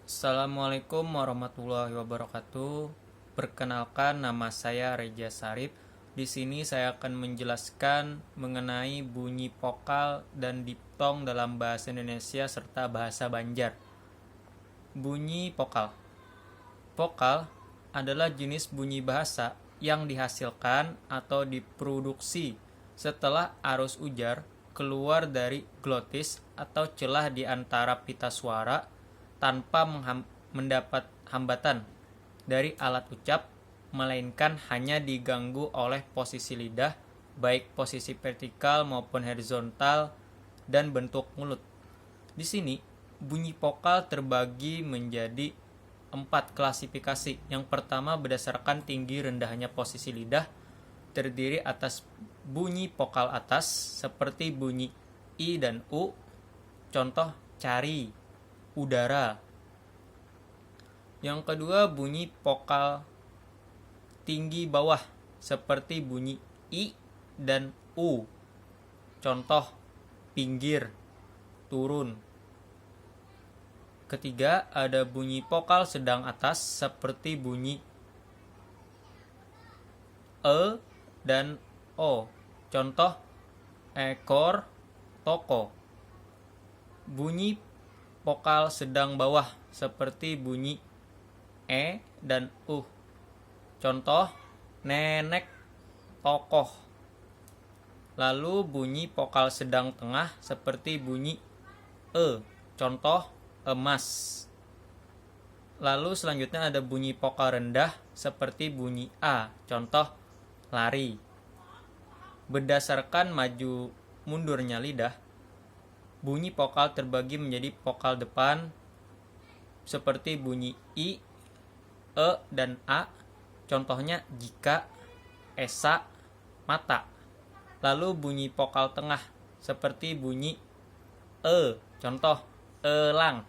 Assalamualaikum warahmatullahi wabarakatuh. Perkenalkan, nama saya Reja Sarip. Di sini saya akan menjelaskan mengenai bunyi vokal dan diftong dalam bahasa Indonesia serta bahasa Banjar. Bunyi vokal. Vokal adalah jenis bunyi bahasa yang dihasilkan atau diproduksi setelah arus ujar keluar dari glotis atau celah di antara pita suara tanpa mendapat hambatan dari alat ucap, melainkan hanya diganggu oleh posisi lidah, baik posisi vertikal maupun horizontal, dan bentuk mulut. Di sini, bunyi vokal terbagi menjadi 4 klasifikasi. Yang pertama berdasarkan tinggi rendahnya posisi lidah, terdiri atas bunyi vokal atas seperti bunyi I dan U, contoh cari, udara. Yang kedua bunyi vokal tinggi bawah seperti bunyi I dan U, contoh pinggir, turun. Ketiga ada bunyi vokal sedang atas seperti bunyi E dan O, contoh ekor, toko. Bunyi vokal sedang bawah seperti bunyi E dan U, contoh nenek, tokoh. Lalu bunyi vokal sedang tengah seperti bunyi E, contoh emas. Lalu selanjutnya ada bunyi vokal rendah seperti bunyi A, contoh lari. Berdasarkan maju mundurnya lidah, bunyi vokal terbagi menjadi vokal depan seperti bunyi I, E, dan A, contohnya jika, esa, mata. Lalu bunyi vokal tengah seperti bunyi E, contoh elang.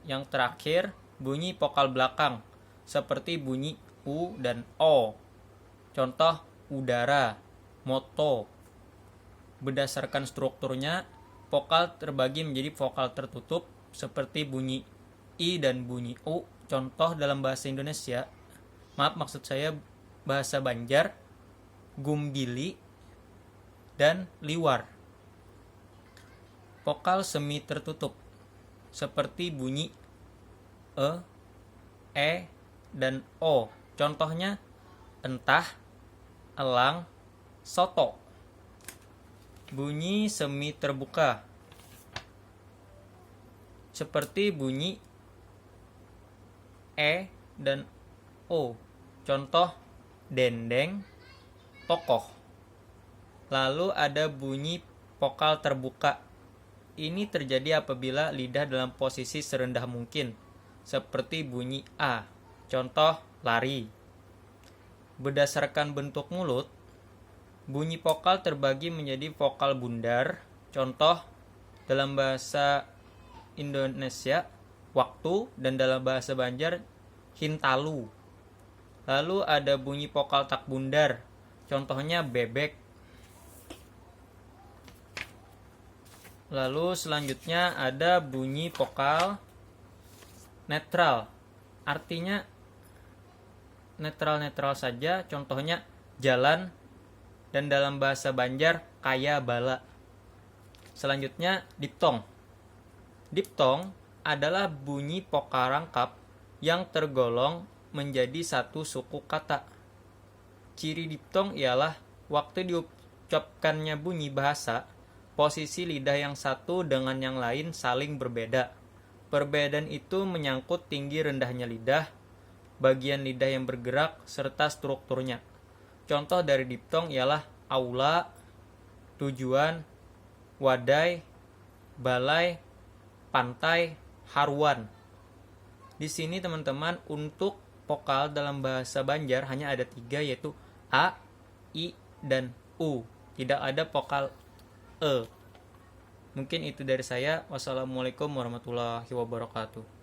Yang terakhir bunyi vokal belakang seperti bunyi U dan O, contoh udara, moto. Berdasarkan strukturnya, vokal terbagi menjadi vokal tertutup seperti bunyi I dan bunyi U, contoh dalam bahasa Indonesia, maksud saya bahasa Banjar, gumbili dan liwar. Vokal semi tertutup seperti bunyi E, dan O, contohnya entah, elang, soto. Bunyi semi terbuka seperti bunyi E dan O, contoh dendeng, tokoh. Lalu ada bunyi vokal terbuka. Ini terjadi apabila lidah dalam posisi serendah mungkin, seperti bunyi A, contoh lari. Berdasarkan bentuk mulut, bunyi vokal terbagi menjadi vokal bundar, contoh dalam bahasa Indonesia waktu, dan dalam bahasa Banjar hintalu. Lalu ada bunyi vokal tak bundar, contohnya bebek. Lalu selanjutnya ada bunyi vokal netral, artinya netral-netral saja, contohnya jalan, dan dalam bahasa Banjar kaya bala. Selanjutnya diftong. Diftong adalah bunyi vokal rangkap yang tergolong menjadi satu suku kata. Ciri diftong ialah waktu diucapkannya bunyi bahasa, posisi lidah yang satu dengan yang lain saling berbeda. Perbedaan itu menyangkut tinggi rendahnya lidah, bagian lidah yang bergerak, serta strukturnya. Contoh dari diftong ialah aula, tujuan, wadai, balai, pantai, haruan. Di sini teman-teman, untuk vokal dalam bahasa Banjar hanya ada 3, yaitu A, I, dan U. Tidak ada vokal E. Mungkin itu dari saya. Wassalamualaikum warahmatullahi wabarakatuh.